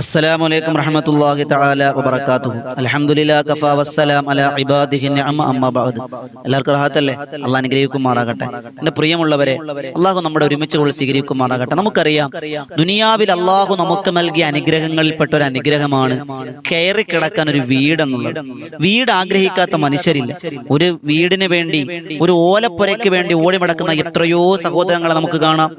അസ്സലാമു അലൈക്കും വറഹ്മത്തുള്ളാഹി തആല വബറകാതുഹു. അൽഹംദുലില്ലാഹി കഫാ വസ്സലാം അലാ ഇബാദിഹി നിഅമ അമ്മാ ബഅദ്. എല്ലാവർക്കും റഹ്മത്തല്ലേ? അല്ലാഹ് അനുഗ്രഹിക്കുമാറാകട്ടെ. എൻ്റെ പ്രിയമുള്ളവരെ, അല്ലാഹു നമ്മുടെ ഒരുമിച്ച് കൊൾ സ്വീകരിക്കുമാറാകട്ടെ. നമുക്കറിയാം, ദുനിയാവിൽ അല്ലാഹു നമുക്ക് നൽകിയ അനുഗ്രഹങ്ങളിൽപ്പെട്ട ഒരു അനുഗ്രഹമാണ് കയറി കിടക്കാൻ ഒരു വീടെന്നുള്ളത്. വീട് ആഗ്രഹിക്കാത്ത മനുഷ്യരില്ല. ഒരു വീടിന് വേണ്ടി, ഒരു ഓലപ്പുരയ്ക്ക് വേണ്ടി ഓടി നടക്കുന്ന എത്രയോ സഹോദരങ്ങളെ നമുക്ക് കാണാം.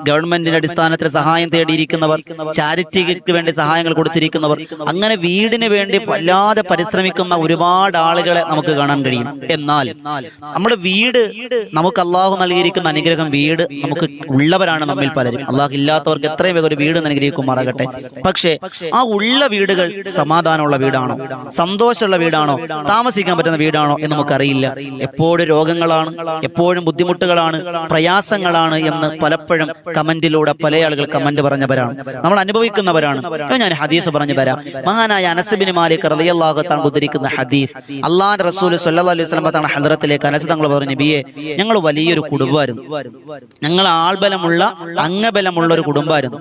ഗവൺമെന്റിന്റെ അടിസ്ഥാനത്തിൽ സഹായം തേടിയിരിക്കുന്നവർ, ചാരിറ്റിക്ക് വേണ്ടി സഹായങ്ങൾ കൊടുത്തിരിക്കുന്നവർ, അങ്ങനെ വീടിന് വേണ്ടി വല്ലാതെ പരിശ്രമിക്കുന്ന ഒരുപാട് ആളുകളെ നമുക്ക് കാണാൻ കഴിയും. എന്നാൽ നമ്മുടെ വീട്, നമുക്ക് അള്ളാഹു നൽകിയിരിക്കുന്ന അനുഗ്രഹം, വീട് നമുക്ക് ഉള്ളവരാണ് നമ്മിൽ പലരും. അള്ളാഹു ഇല്ലാത്തവർക്ക് എത്രയും വേഗം ഒരു വീട് അനുഗ്രഹിക്കുമാറാകട്ടെ. പക്ഷേ ആ ഉള്ള വീടുകൾ സമാധാനമുള്ള വീടാണോ, സന്തോഷമുള്ള വീടാണോ, താമസിക്കാൻ പറ്റുന്ന വീടാണോ എന്ന് നമുക്കറിയില്ല. എപ്പോഴും രോഗങ്ങളാണ്, എപ്പോഴും ബുദ്ധിമുട്ടുകളാണ്, പ്രയാസങ്ങളാണ് എന്ന് പലപ്പോഴും കമന്റിലൂടെ പല ആളുകൾ കമന്റ് പറഞ്ഞവരാണ്, നമ്മൾ അനുഭവിക്കുന്നവരാണ്. ഞാൻ ഹദീസ് പറഞ്ഞു തരാം. മഹാനായ അനസ് ബിൻ മാലിക് റളിയല്ലാഹു തആല ഉദ്ധരിക്കുന്ന ഹദീസ്, അല്ലാഹുവിന്റെ റസൂൽ സ്വല്ലല്ലാഹു അലൈഹി വസല്ലം തങ്ങളുടെ ഹദ്റത്തിലേക്ക് അനസ് തങ്ങൾ പറഞ്ഞു, നബിയെ, ഞങ്ങൾ വലിയൊരു കുടുംബമായിരുന്നു, ഞങ്ങൾ ആൾബലമുള്ള, അംഗബലമുള്ള ഒരു കുടുംബമായിരുന്നു.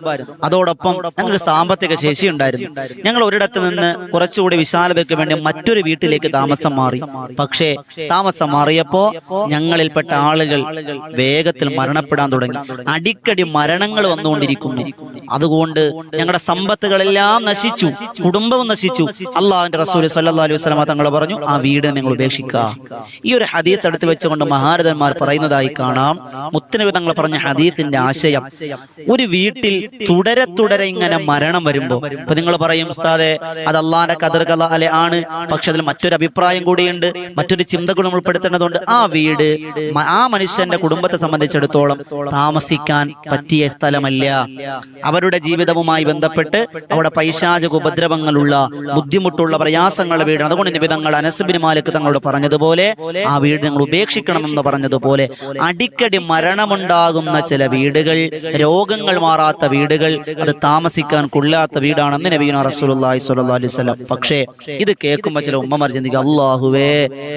അതോടൊപ്പം ഞങ്ങൾക്ക് സാമ്പത്തിക ശേഷി ഉണ്ടായിരുന്നു. ഞങ്ങൾ ഒരിടത്ത് നിന്ന് കുറച്ചുകൂടി വിശാലതയ്ക്ക് വേണ്ടി മറ്റൊരു വീട്ടിലേക്ക് താമസം മാറി. പക്ഷേ താമസം മാറിയപ്പോ ഞങ്ങളിൽപ്പെട്ട ആളുകൾ വേഗത്തിൽ മരണപ്പെടാൻ തുടങ്ങി. അടിക്കടി മരണങ്ങൾ വന്നുകൊണ്ടിരിക്കുന്നു. അതുകൊണ്ട് ഞങ്ങളുടെ സമ്പത്തുകളെല്ലാം നശിച്ചു, കുടുംബവും നശിച്ചു. അള്ളാഹുവിന്റെ റസൂൽ സ്വല്ലല്ലാഹു അലൈഹി വസല്ലം തങ്ങൾ പറഞ്ഞു, ആ വീട് നിങ്ങൾ ഉപേക്ഷിക്കുക. ഈ ഒരു ഹദീസ് എടുത്ത് വെച്ചുകൊണ്ട് മഹാരഥന്മാർ പറയുന്നതായി കാണാം. മുത്തനബി തങ്ങൾ പറഞ്ഞ ഹദീസിന്റെ ആശയം, ഒരു വീട്ടിൽ തുടരെ തുടരെ ഇങ്ങനെ മരണം വരുമ്പോ, ഇപ്പൊ നിങ്ങൾ പറയും, ഉസ്താദെ, അത് അള്ളാഹിന്റെ ഖദർ അല്ലെ ആണ്, പക്ഷെ അതിൽ മറ്റൊരു അഭിപ്രായം കൂടിയുണ്ട്, മറ്റൊരു ചിന്ത കൂടി നമ്മൾ ഉൾപ്പെടുത്തേണ്ടതുണ്ട്. ആ വീട് ആ മനുഷ്യന്റെ കുടുംബത്തെ സംബന്ധിച്ചിടത്തോളം താമസിക്കാൻ പറ്റിയ സ്ഥലമല്ല. അവരുടെ ജീവിതവുമായി ബന്ധപ്പെട്ട് അവിടെ പൈശാചിക ഉപദ്രവങ്ങളുള്ള, ബുദ്ധിമുട്ടുള്ള, പ്രയാസങ്ങളുടെ വീടാണ്. അതുകൊണ്ട് നബി തങ്ങൾ അനസ് ബിൻ മാലിക് തങ്ങളോട് പറഞ്ഞതുപോലെ, ആ വീട് നിങ്ങൾ ഉപേക്ഷിക്കണമെന്ന് പറഞ്ഞതുപോലെ, അടിക്കടി മരണമുണ്ടാകുന്ന ചില വീടുകൾ, രോഗങ്ങൾ മാറാത്ത വീടുകൾ, അത് താമസിക്കാൻ കൊള്ളാത്ത വീടാണെന്ന് നബിയുനാ റസൂലുള്ളാഹി സ്വല്ലല്ലാഹു അലൈഹി വസല്ലം. പക്ഷേ ഇത് കേൾക്കുമ്പോൾ ചില ഉമ്മമാർ ചിന്തിക്കുക, അല്ലാഹുവേ,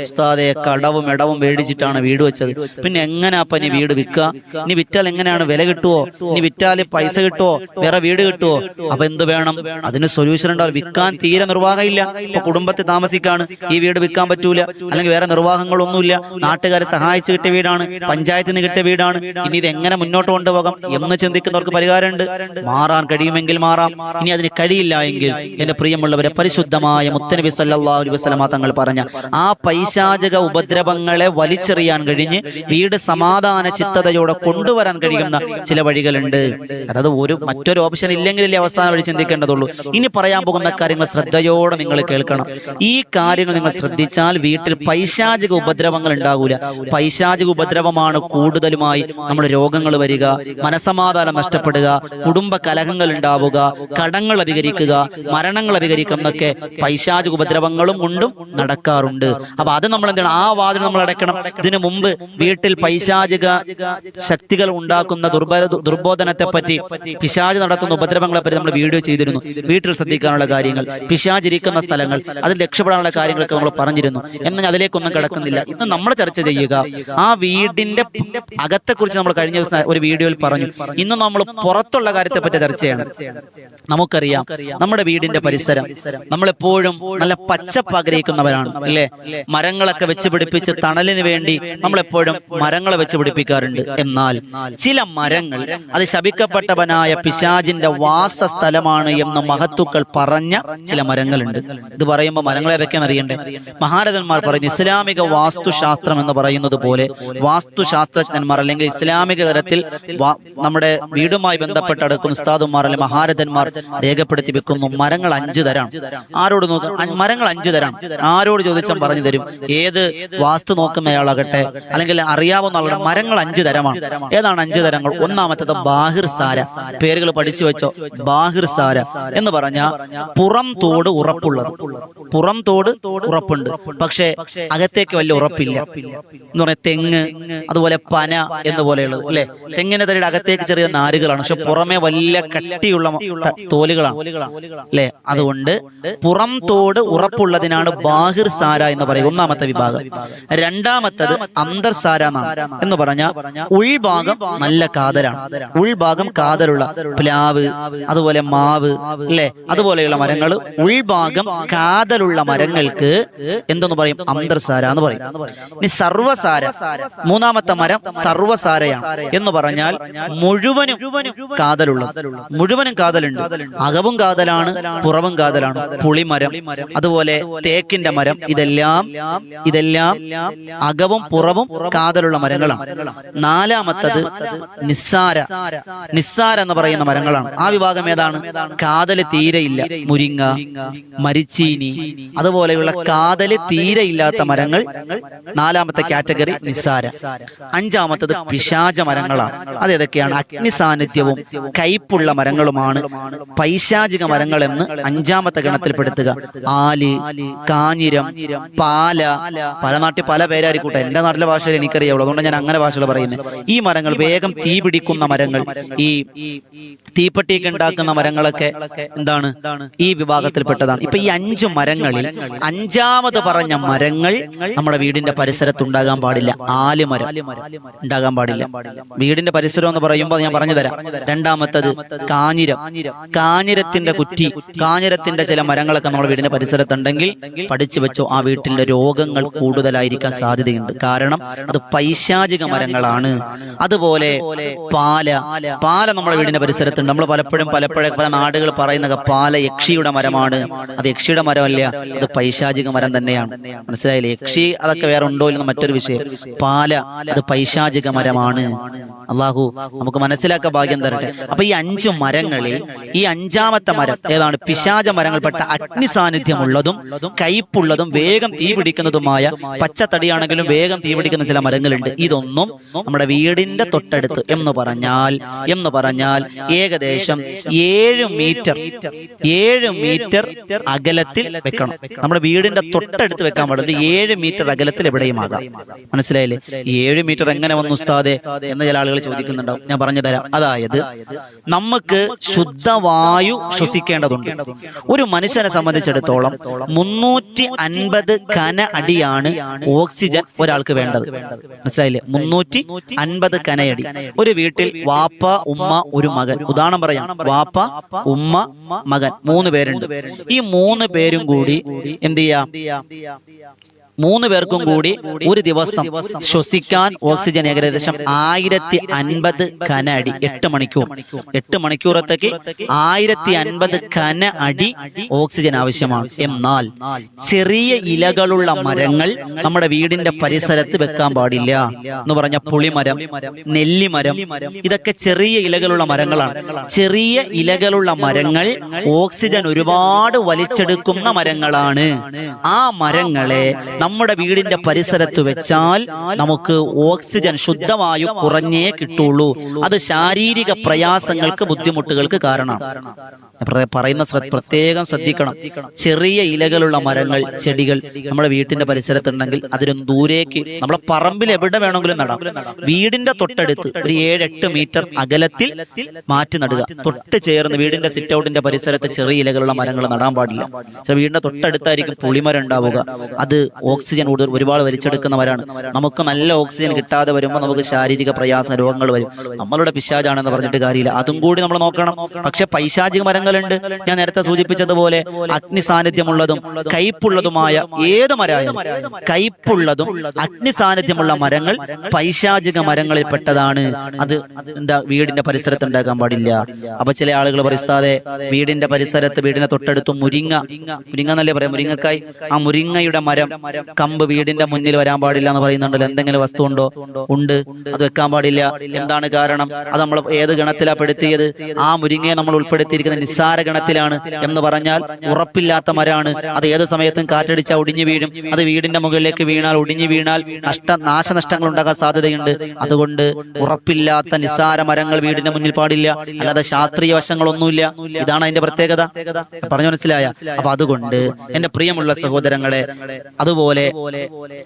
ഉസ്താദെ, കടവും ഇടവും മേടിച്ചിട്ടാണ് വീട് വെച്ചത്, പിന്നെ എങ്ങനെയാ ഇനി വീട് വിൽക്കുക? ഇനി വിറ്റാൽ എങ്ങനെയാണ് വില കിട്ടുവോ? ഇനി വിറ്റാൽ പൈസ കിട്ടുവോ? വേറെ വീട് കിട്ടുവോ? അപ്പൊ എന്ത് വേണം? അതിന് സൊല്യൂഷൻ ഉണ്ടാവും. വിൽക്കാൻ തീരെ നിർവാഹമില്ല. ഇപ്പൊ കുടുംബത്തിൽ താമസിക്കാണ്, ഈ വീട് വിൽക്കാൻ പറ്റൂല, അല്ലെങ്കിൽ വേറെ നിർവാഹങ്ങളൊന്നുമില്ല, നാട്ടുകാരെ സഹായിച്ച് കിട്ടിയ വീടാണ്, പഞ്ചായത്തിൽ നിന്ന് കിട്ടിയ വീടാണ്, ഇനി ഇത് എങ്ങനെ മുന്നോട്ട് കൊണ്ടുപോകാം എന്ന് ചിന്തിക്കുന്നവർക്ക് പരിഹാരമുണ്ട്. മാറാൻ കഴിയുമെങ്കിൽ മാറാം, ഇനി അതിന് കഴിയില്ല എങ്കിൽ, എന്റെ പ്രിയമുള്ളവരെ, പരിശുദ്ധമായ മുത്തനബി സല്ലല്ലാഹു അലൈഹി വസല്ലം തങ്ങൾ പറഞ്ഞ ആ പൈശാചിക ഉപദ്രവങ്ങളെ വലിച്ചെറിയാൻ കഴിഞ്ഞ് വീട് സമാധാന ചിത്തതയോടെ കൊണ്ടുവരാൻ കഴിയുന്ന ചില വഴികളുണ്ട്. അതായത് മറ്റൊരു ഓപ്ഷൻ ഇല്ലെങ്കിലല്ലേ അവസാനം വഴി ചിന്തിക്കേണ്ടതുള്ളൂ. ഇനി പറയാൻ പോകുന്ന കാര്യങ്ങൾ ശ്രദ്ധയോടെ നിങ്ങൾ കേൾക്കണം. ഈ കാര്യങ്ങൾ നിങ്ങൾ ശ്രദ്ധിച്ചാൽ വീട്ടിൽ പൈശാചിക ഉപദ്രവങ്ങൾ ഉണ്ടാകൂല. പൈശാചിക ഉപദ്രവമാണ് കൂടുതലുമായി നമ്മൾ രോഗങ്ങൾ വരിക, മനസമാധാനം നഷ്ടപ്പെടുക, കുടുംബ കലഹങ്ങൾ ഉണ്ടാവുക, കടങ്ങൾ അധികരിക്കുക, മരണങ്ങൾ അധികരിക്കുക എന്നൊക്കെ പൈശാചിക ഉപദ്രവങ്ങളും കൊണ്ടും നടക്കാറുണ്ട്. അപ്പൊ അത് നമ്മൾ എന്താണ്, ആ വാതിൽ നമ്മൾ അടയ്ക്കണം. ഇതിനു മുമ്പ് വീട്ടിൽ പൈശാചിക ശക്തികൾ ഉണ്ടാക്കുന്ന ദുർബോധനത്തെ പറ്റി, പിശാച് നടത്തുന്ന ഉപദ്രവങ്ങളെ പറ്റി നമ്മൾ വീഡിയോ ചെയ്തിരുന്നു. വീട്ടിൽ ശ്രദ്ധിക്കാനുള്ള കാര്യങ്ങൾ, പിശാചിരിക്കുന്ന സ്ഥലങ്ങൾ, അതിൽ രക്ഷപ്പെടാനുള്ള കാര്യങ്ങളൊക്കെ നമ്മൾ പറഞ്ഞിരുന്നു. എന്നാൽ അതിലേക്കൊന്നും കിടക്കുന്നില്ല. ഇന്ന് നമ്മൾ ചർച്ച ചെയ്യുക ആ വീടിന്റെ അകത്തെക്കുറിച്ച്. നമ്മൾ കഴിഞ്ഞ ദിവസം ഒരു വീഡിയോയിൽ പറഞ്ഞു. ഇന്ന് നമ്മൾ പുറത്തുള്ള കാര്യത്തെ പറ്റി ചർച്ചയാണ്. നമുക്കറിയാം, നമ്മുടെ വീടിന്റെ പരിസരം നമ്മളെപ്പോഴും നല്ല പച്ചപ്പ് ആഗ്രഹിക്കുന്നവരാണ്, അല്ലേ? മരങ്ങളൊക്കെ വെച്ച് പിടിപ്പിച്ച് തണലിന് വേണ്ടി നമ്മളെപ്പോഴും മരങ്ങളെ വെച്ച് പിടിപ്പിക്കാറുണ്ട്. എന്നാൽ ചില മരങ്ങൾ അത് ശപിക്കപ്പെട്ടവനായ പിശാചിന്റെ വാസസ്ഥലമാണ് എന്ന് മഹത്തുക്കൾ പറഞ്ഞ ചില മരങ്ങളുണ്ട്. ഇത് പറയുമ്പോൾ മരങ്ങളെ ഏതൊക്കെയാണെന്ന് അറിയണ്ടേ? മഹാരഥന്മാർ പറയുന്നു, ഇസ്ലാമിക വാസ്തുശാസ്ത്രം എന്ന് പറയുന്നത് പോലെ വാസ്തുശാസ്ത്രജ്ഞന്മാർ, അല്ലെങ്കിൽ ഇസ്ലാമിക തലത്തിൽ നമ്മുടെ വീടുമായി ബന്ധപ്പെട്ട് അടുക്കുന്ന ഉസ്താദുമാർ അല്ലെങ്കിൽ മഹാരഥന്മാർ രേഖപ്പെടുത്തി വെക്കുന്നു, മരങ്ങൾ 5 തരം. ആരോട് നോക്കാം? മരങ്ങൾ 5 തരം. ആരോട് ചോദിച്ചാൽ പറഞ്ഞു തരും. ഏത് വാസ്തു നോക്കുന്നയാളാകട്ടെ, അല്ലെങ്കിൽ അറിയാവുന്ന ആളുടെ, മരങ്ങൾ 5 തരമാണ്. ഏതാണ് 5 തരങ്ങൾ? ഒന്നാമത്തേത് ബാഹിർ സാര. പേരുകൾ പഠിച്ചു വെച്ചോ. ബാഹിർ സാര എന്ന് പറഞ്ഞാൽ പുറം തോട് ഉറപ്പുള്ളത്. പുറം തോട് ഉറപ്പുണ്ട്, പക്ഷെ അകത്തേക്ക് വലിയ ഉറപ്പില്ല എന്ന് പറഞ്ഞാൽ തെങ്ങ്, അതുപോലെ പന എന്നുപോലെയുള്ളത്, അല്ലെ? തെങ്ങിന്റെ തടിയുടെ അകത്തേക്ക് ചെറിയ നാരുകളാണ്, പക്ഷെ പുറമെ വലിയ കട്ടിയുള്ള തോലുകളാണ്, അല്ലെ? അതുകൊണ്ട് പുറം തോട് ഉറപ്പുള്ളതിനാണ് ബാഹിർ സാര എന്ന് പറയുക, ഒന്നാമത്തെ വിഭാഗം. രണ്ടാമത്തത് അന്തർസാര എന്ന് പറഞ്ഞാൽ ഉൾഭാഗം നല്ല കാതലാണ്. ഉൾഭാഗം കാതലുള്ള പ്ലാവ്, അതുപോലെ മാവ്, മാവ് അല്ലെ, അതുപോലെയുള്ള മരങ്ങൾ. ഉൾഭാഗം കാതലുള്ള മരങ്ങൾക്ക് എന്തെന്ന് പറയും? അന്തർസാര എന്ന് പറയും. ഇനി സർവസാര, മൂന്നാമത്തെ മരം സർവസാരയാണ് എന്ന് പറഞ്ഞാൽ മുഴുവനും കാതലുള്ളത്, മുഴുവനും കാതലുണ്ട്. അകവും കാതലാണ്, പുറവും കാതലാണ്. പുളിമരം, അതുപോലെ തേക്കിന്റെ മരം, ഇതെല്ലാം അകവും പുറവും കാതലുള്ള മരങ്ങളാണ്. നാലാമത്തത് നിസ്സാര എന്ന് പറയുന്ന മരങ്ങളാണ്. ആ വിഭാഗം ഏതാണ്? കാതല് തീരെയില്ല. മുരിങ്ങ, മരിച്ചീനി, അതുപോലെയുള്ള കാതല് തീരെയില്ലാത്ത മരങ്ങൾ നാലാമത്തെ കാറ്റഗറി നിസ്സാര. അഞ്ചാമത്തത് പിശാച മരങ്ങളാണ്. അതേതൊക്കെയാണ്? അഗ്നി സാന്നിധ്യവും കയ്പുള്ള മരങ്ങളുമാണ് പൈശാചിക മരങ്ങൾ എന്ന് അഞ്ചാമത്തെ ഗണത്തിൽപ്പെടുത്തുക. ആല്, കാഞ്ഞിരം, പാല. പല നാട്ടിൽ പല പേരായിരിക്കൂട്ടെ, എന്റെ നാട്ടിലെ ഭാഷയിൽ എനിക്കറിയാവുള്ളൂ, അതുകൊണ്ട് ഞാൻ അങ്ങനെ ഭാഷകൾ പറയുന്നത്. ഈ മരങ്ങൾ വേഗം തീ പിടിക്കുന്ന മരങ്ങൾ, ഈ തീപ്പെട്ടിയൊക്കെ ഉണ്ടാക്കുന്ന മരങ്ങളൊക്കെ എന്താണ്? ഈ വിഭാഗത്തിൽപ്പെട്ടതാണ്. ഇപ്പൊ ഈ 5 മരങ്ങളിൽ അഞ്ചാമത് പറഞ്ഞ മരങ്ങൾ നമ്മുടെ വീടിന്റെ പരിസരത്ത് ഉണ്ടാകാൻ പാടില്ല. ആലുമരം ഉണ്ടാകാൻ പാടില്ല വീടിന്റെ പരിസരം എന്ന് പറയുമ്പോൾ ഞാൻ പറഞ്ഞു തരാം. രണ്ടാമത്തത് കാഞ്ഞിരത്തിന്റെ കുറ്റി, കാഞ്ഞിരത്തിന്റെ ചില മരങ്ങളൊക്കെ നമ്മുടെ വീടിന്റെ പരിസരത്തുണ്ടെങ്കിൽ പഠിച്ചു വെച്ചോ, ആ വീട്ടിലെ രോഗങ്ങൾ കൂടുതലായിരിക്കാൻ സാധ്യതയുണ്ട്. കാരണം അത് പൈശാചിക മരങ്ങളാണ്. അതുപോലെ പാല നമ്മുടെ വീടിന്റെ പരിസരത്തുണ്ട്. നമ്മൾ പലപ്പോഴും പല നാടുകൾ പറയുന്ന പാല യക്ഷിയുടെ മരമാണ്. അത് യക്ഷിയുടെ മരമല്ല, അത് പൈശാചിക മരം തന്നെയാണ്. മനസ്സിലായില്ലേ? യക്ഷി അതൊക്കെ വേറെ ഉണ്ടോ എന്ന് മറ്റൊരു വിഷയം. പാല അത് പൈശാചിക മരമാണ്. അള്ളാഹു നമുക്ക് മനസ്സിലാക്കാൻ ഭാഗ്യം തരട്ടെ. അപ്പൊ ഈ 5 മരങ്ങളിൽ ഈ അഞ്ചാമത്തെ മരം ഏതാണ്? പിശാച മരങ്ങൾപ്പെട്ട അഗ്നി സാന്നിധ്യമുള്ളതും കയ്പുള്ളതും വേഗം തീ പിടിക്കുന്നതുമായ, പച്ചത്തടിയാണെങ്കിലും വേഗം തീ പിടിക്കുന്ന ചില മരങ്ങളുണ്ട്. ഇതൊന്നും നമ്മുടെ വീടിന്റെ തൊട്ടടുത്ത് എന്ന് പറഞ്ഞാൽ ഏകദേശം 7 മീറ്റർ അകലത്തിൽ വെക്കണം. നമ്മുടെ വീടിന്റെ തൊട്ടടുത്ത് വെക്കാൻ പാടില്ല. 7 മീറ്റർ അകലത്തിൽ എവിടെയും ആകാം. മനസ്സിലായില്ലേ? 7 മീറ്റർ എങ്ങനെ വന്നു ഉസ്താദേ എന്ന് ചില ആളുകൾ ചോദിക്കുന്നുണ്ടാവും. ഞാൻ പറഞ്ഞു തരാം. അതായത് നമുക്ക് ശുദ്ധവായു ശ്വസിക്കേണ്ടതുണ്ട്. ഒരു മനുഷ്യനെ സംബന്ധിച്ചിടത്തോളം 350 ഘന അടിയാണ് ഓക്സിജൻ ഒരാൾക്ക് വേണ്ടത്. മനസ്സിലായില്ലേ? 350 ഘനയടി. ഒരു വീട്ടിൽ വാപ്പ, ഉമ്മ, ഒരു മകൻ, ഉദാഹരണം പറയാം. വാപ്പ, ഉമ്മ, മകൻ, 3 പേരുണ്ട്. ഈ 3 പേരും കൂടി എന്ത് ചെയ്യാം? 3 പേർക്കും കൂടി ഒരു ദിവസം ശ്വസിക്കാൻ ഓക്സിജൻ ഏകദേശം 1050 ഘന അടി. 8 മണിക്കൂറത്തേക്ക് 1050 ഘന അടി ഓക്സിജൻ ആവശ്യമാണ്. എന്നാൽ ചെറിയ ഇലകളുള്ള മരങ്ങൾ നമ്മുടെ വീടിന്റെ പരിസരത്ത് വെക്കാൻ പാടില്ല എന്ന് പറഞ്ഞ പുളിമരം, നെല്ലിമരം, ഇതൊക്കെ ചെറിയ ഇലകളുള്ള മരങ്ങളാണ്. ചെറിയ ഇലകളുള്ള മരങ്ങൾ ഓക്സിജൻ ഒരുപാട് വലിച്ചെടുക്കുന്ന മരങ്ങളാണ്. ആ മരങ്ങളെ നമ്മുടെ വീടിന്റെ പരിസരത്ത് വെച്ചാൽ നമുക്ക് ഓക്സിജൻ, ശുദ്ധവായു കുറഞ്ഞേ കിട്ടുള്ളൂ. അത് ശാരീരിക പ്രയാസങ്ങൾക്ക്, ബുദ്ധിമുട്ടുകൾക്ക് കാരണമാണ്. പറയുന്ന പ്രത്യേകം ശ്രദ്ധിക്കണം. ചെറിയ ഇലകളുള്ള മരങ്ങൾ, ചെടികൾ നമ്മുടെ വീട്ടിന്റെ പരിസരത്തുണ്ടെങ്കിൽ അതിനൊന്ന് ദൂരേക്ക്, നമ്മളെ പറമ്പിൽ എവിടെ വേണമെങ്കിലും നടാം. വീടിന്റെ തൊട്ടടുത്ത് ഒരു 7-8 മീറ്റർ അകലത്തിൽ മാറ്റി നടുക. തൊട്ട് ചേർന്ന് വീടിന്റെ സിറ്റ് ഔട്ടിന്റെ പരിസരത്ത് ചെറിയ ഇലകളുള്ള മരങ്ങൾ നടാൻ പാടില്ല. വീടിന്റെ തൊട്ടടുത്തായിരിക്കും പുളിമരം ഉണ്ടാവുക. അത് ഓക്സിജൻ ഒരുപാട് വലിച്ചെടുക്കുന്നവരാണ്. നമുക്ക് നല്ല ഓക്സിജൻ കിട്ടാതെ വരുമ്പോൾ നമുക്ക് ശാരീരിക പ്രയാസ രോഗങ്ങൾ വരും. നമ്മളുടെ പിശാചാണെന്ന് പറഞ്ഞിട്ട് കാര്യമില്ല, അതും കൂടി നമ്മൾ നോക്കണം. പക്ഷെ പൈശാചിക മരങ്ങളുണ്ട്. ഞാൻ നേരത്തെ സൂചിപ്പിച്ചതുപോലെ അഗ്നി സാന്നിധ്യമുള്ളതും കയ്പുള്ളതുമായ ഏത് മരമായാലും, കയ്പുള്ളതും അഗ്നി സാന്നിധ്യമുള്ള മരങ്ങൾ പൈശാചിക മരങ്ങളിൽ പെട്ടതാണ്. അത് എന്താ? വീടിന്റെ പരിസരത്ത് ഉണ്ടാക്കാൻ പാടില്ല. അപ്പൊ ചില ആളുകൾ പറയുസ്താതെ വീടിന്റെ പരിസരത്ത്, വീടിന്റെ തൊട്ടടുത്ത് മുരിങ്ങ എന്നല്ലേ പറയാം, മുരിങ്ങക്കായ്, ആ മുരിങ്ങയുടെ മരം, കമ്പ് വീടിന്റെ മുന്നിൽ വരാൻ പാടില്ല എന്ന് പറയുന്നുണ്ടല്ലോ. എന്തെങ്കിലും വസ്തു ഉണ്ടോ? ഉണ്ട്. അത് വെക്കാൻ പാടില്ല. എന്താണ് കാരണം? അത് നമ്മൾ ഏത് ഗണത്തിലാ പെടുത്തിയത്? ആ മുരിങ്ങയെ നമ്മൾ ഉൾപ്പെടുത്തിയിരിക്കുന്ന നിസ്സാര ഗണത്തിലാണ്. എന്ന് പറഞ്ഞാൽ ഉറപ്പില്ലാത്ത മരമാണ്. അത് ഏത് സമയത്തും കാറ്റടിച്ചാൽ ഒടിഞ്ഞു വീഴും. അത് വീടിന്റെ മുകളിലേക്ക് ഒടിഞ്ഞു വീണാൽ നാശനഷ്ടങ്ങൾ ഉണ്ടാകാൻ സാധ്യതയുണ്ട്. അതുകൊണ്ട് ഉറപ്പില്ലാത്ത നിസ്സാര മരങ്ങൾ വീടിന്റെ മുന്നിൽ പാടില്ല. അല്ലാതെ ശാസ്ത്രീയ വശങ്ങളൊന്നുമില്ല. ഇതാണ് അതിന്റെ പ്രത്യേകത. പറഞ്ഞു മനസ്സിലായ? അപ്പൊ അതുകൊണ്ട് എന്റെ പ്രിയമുള്ള സഹോദരങ്ങളെ, അതുപോലെ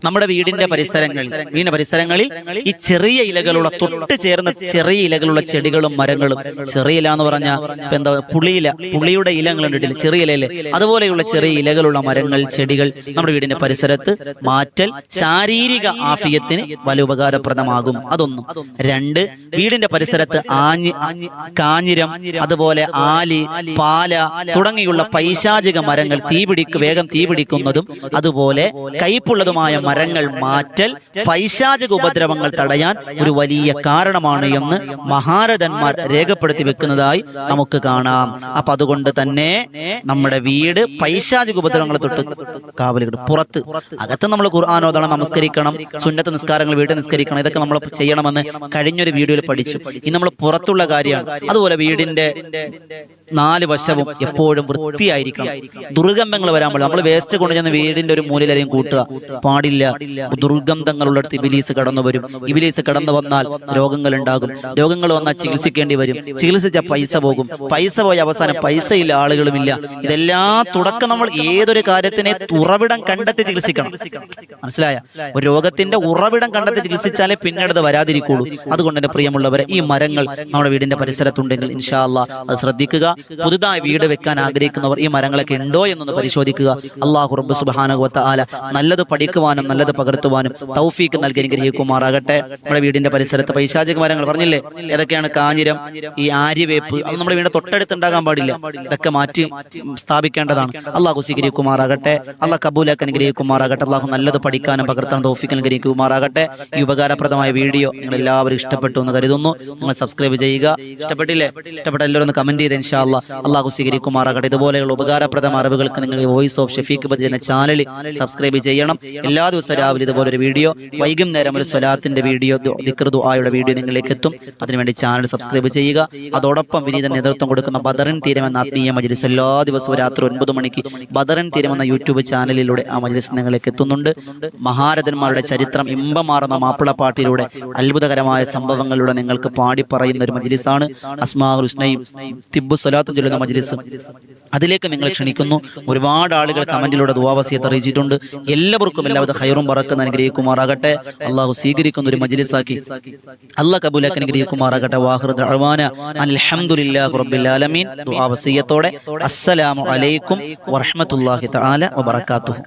നമ്മുടെ വീടിന്റെ പരിസരങ്ങളിൽ ഈ ചെറിയ ഇലകളുള്ള, തൊട്ട് ചേർന്ന ചെറിയ ഇലകളുള്ള ചെടികളും മരങ്ങളും, ചെറിയ ഇല എന്ന് പറഞ്ഞാൽ ഇപ്പൊ എന്താ? പുളിയില പുളിയുടെ ഇലകൾ കണ്ടിട്ടില്ല, ചെറിയ ഇലയിലെ അതുപോലെയുള്ള ചെറിയ ഇലകളുള്ള മരങ്ങൾ, ചെടികൾ നമ്മുടെ വീടിന്റെ പരിസരത്ത് മാറ്റൽ ശാരീരിക ആഫിയത്തിന് വലിയ ഉപകാരപ്രദമാകും. അതൊന്നും. രണ്ട്, വീടിന്റെ പരിസരത്ത് കാഞ്ഞിരം, അതുപോലെ ആലി, പാല തുടങ്ങിയുള്ള പൈശാചിക മരങ്ങൾ വേഗം തീപിടിക്കുന്നതും അതുപോലെ കയ്പുള്ളതുമായ മരങ്ങൾ മാറ്റൽ പൈശാചിക ഉപദ്രവങ്ങൾ തടയാൻ ഒരു വലിയ കാരണമാണ് എന്ന് മഹാരഥന്മാർ രേഖപ്പെടുത്തി വെക്കുന്നതായി നമുക്ക് കാണാം. അപ്പൊ അതുകൊണ്ട് തന്നെ നമ്മുടെ വീട് പൈശാചിക ഉപദ്രവങ്ങളെ തൊട്ട് കാവലിടും. പുറത്ത്, അകത്ത് നമ്മൾ ഖുർആൻ ഓതണം, നമസ്കരിക്കണം, സുന്നത്ത് നിസ്കാരങ്ങൾ വീട്ടിൽ നിസ്കരിക്കണം. ഇതൊക്കെ നമ്മൾ ചെയ്യണമെന്ന് കഴിഞ്ഞൊരു വീഡിയോയിൽ പഠിച്ചു. ഇനി നമ്മൾ പുറത്തുള്ള കാര്യമാണ്. അതുപോലെ വീടിന്റെ 4 വശവും എപ്പോഴും വൃത്തിയായിരിക്കണം. ദുർഗന്ധങ്ങൾ വരാൻ പാടില്ല. നമ്മൾ വേസ്റ്റ് കൊണ്ടുചെന്ന് വീടിന്റെ ഒരു മൂലയിലും കൂട്ടുക പാടില്ല. ദുർഗന്ധങ്ങളുള്ളിടത്ത് ഇബിലീസ് കടന്നു വരും. ഇബിലീസ് കടന്നു വന്നാൽ രോഗങ്ങൾ ഉണ്ടാകും. രോഗങ്ങൾ വന്നാൽ ചികിത്സിക്കേണ്ടി വരും. ചികിത്സിച്ച പൈസ പോകും. പൈസ പോയ അവസാനം പൈസയില്ല, ആളുകളുമില്ല. ഇതെല്ലാം തുടക്കം നമ്മൾ ഏതൊരു കാര്യത്തിനെ ഉറവിടം കണ്ടെത്തി ചികിത്സിക്കണം. മനസ്സിലായ? ഒരു രോഗത്തിന്റെ ഉറവിടം കണ്ടെത്തി ചികിത്സിച്ചാലേ പിന്നീട് അത് വരാതിരിക്കുള്ളൂ. അതുകൊണ്ട് തന്നെ പ്രിയമുള്ളവരെ, ഈ മരങ്ങൾ നമ്മുടെ വീടിന്റെ പരിസരത്തുണ്ടെങ്കിൽ ഇൻഷാ അല്ലാഹ് അത് ശ്രദ്ധിക്കുക. പുതുതായി വീട് വെക്കാൻ ആഗ്രഹിക്കുന്നവർ ഈ മരങ്ങളൊക്കെ ഉണ്ടോ എന്നൊന്ന് പരിശോധിക്കുക. അല്ലാഹു റബ്ബ് സുബ്ഹാനഹു വ തആല നല്ലത് പഠിക്കുവാനും നല്ലത് പകർത്തുവാനും തൗഫീക്ക് നൽകി അനുഗ്രഹിക്കുമാറാകട്ടെ. നമ്മുടെ വീടിന്റെ പരിസരത്ത് പൈശാചിക മരങ്ങൾ പറഞ്ഞില്ലേ, ഏതൊക്കെയാണ്? കാഞ്ഞിരം, ഈ ആര്യവേപ്പ്, അത് നമ്മുടെ വീടിന്റെ തൊട്ടടുത്ത് ഉണ്ടാകാൻ പാടില്ല. ഇതൊക്കെ മാറ്റി സ്ഥാപിക്കേണ്ടതാണ്. അല്ലാഹു സ്വീകരിക്കുമാറാകട്ടെ. അല്ലാഹു കബൂലാക്കി അനുഗ്രഹിക്കുമാറാകട്ടെ. അല്ലാഹു നല്ലത് പഠിക്കാനും പകർത്താനും തൗഫീക്ക് അനുഗ്രഹിക്കുമാറാകട്ടെ. ഈ ഉപകാരപ്രദമായ വീഡിയോ നിങ്ങൾ എല്ലാവരും ഇഷ്ടപ്പെട്ടു എന്ന് കരുതുന്നു. നിങ്ങൾ സബ്സ്ക്രൈബ് ചെയ്യുക. ഇഷ്ടപ്പെട്ടില്ലേ? ഇഷ്ടപ്പെട്ട എല്ലാവരും ഒന്ന് കമന്റ് ചെയ്ത് ഇൻഷാ അല്ലാഹ് അല്ലാഹു സ്വീകരിക്കുമാറാകട്ടെ. ഇതുപോലെയുള്ള ഉപകാരപ്രദമായ അറിവുകൾക്ക് നിങ്ങൾ വോയിസ് ഓഫ് ഷഫീഖ് ബദർ എന്ന ചാനൽ സബ്സ്ക്രൈബ് ചെയ്യണം. എല്ലാ ദിവസവും രാവിലെ ഇതുപോലെ ഒരു വീഡിയോ, വൈകുന്നേരം ഒരു സ്വലാത്തിന്റെ വീഡിയോ, ദിക്ർ ദുആയുടെ വീഡിയോ നിങ്ങളിലേക്ക് എത്തും. അതിനുവേണ്ടി ചാനൽ സബ്സ്ക്രൈബ് ചെയ്യുക. അതോടൊപ്പം വിനീത നേതൃത്വം കൊടുക്കുന്ന ബദറിൻ തീരം എന്ന ആത്മീയ മജ്ലിസ് എല്ലാ ദിവസവും രാത്രി 9 മണിക്ക് ബദറിൻ തീരം എന്ന യൂട്യൂബ് ചാനലിലൂടെ ആ മജ്ലിസ് നിങ്ങളിലേക്ക് എത്തുന്നുണ്ട്. മഹാരഥന്മാരുടെ ചരിത്രം ഇമ്പമാർന്ന മാപ്പിളപ്പാട്ടിലൂടെ അത്ഭുതകരമായ സംഭവങ്ങളിലൂടെ നിങ്ങൾക്ക് പാടി പറയുന്ന ഒരു മജ്ലിസാണ് അസ്മാഉൽ ഹുസ്നയും തിബ്ബു സ്വലാത്തും ചൊല്ലുന്ന മജ്ലിസ്. അതിലേക്ക് നിങ്ങൾ ക്ഷണിക്കുന്നു. ഒരുപാട് ആളുകൾ കമന്റിലൂടെ ദുആ വസിയത്ത് അറിയിച്ചിട്ടുണ്ട്. എല്ലാവർക്കും എല്ലാവിധ ഖൈറും ബറക്കത്തും അനുഗ്രഹിക്കുമാറാകട്ടെ. അല്ലാഹു സ്വീകരിക്കുന്ന ഒരു മജ്ലിസാക്കി അല്ലാഹു കബൂലാക്കി അനുഗ്രഹിക്കുമാറാകട്ടെ. വാഖിറു ദഅവാന അൽഹംദുലില്ലാഹി റബ്ബിൽ ആലമീൻ. ദുആ വസിയത്തോടെ അസ്സലാമു അലൈക്കും വറഹ്മത്തുള്ളാഹി തആല വബറകാതുഹു.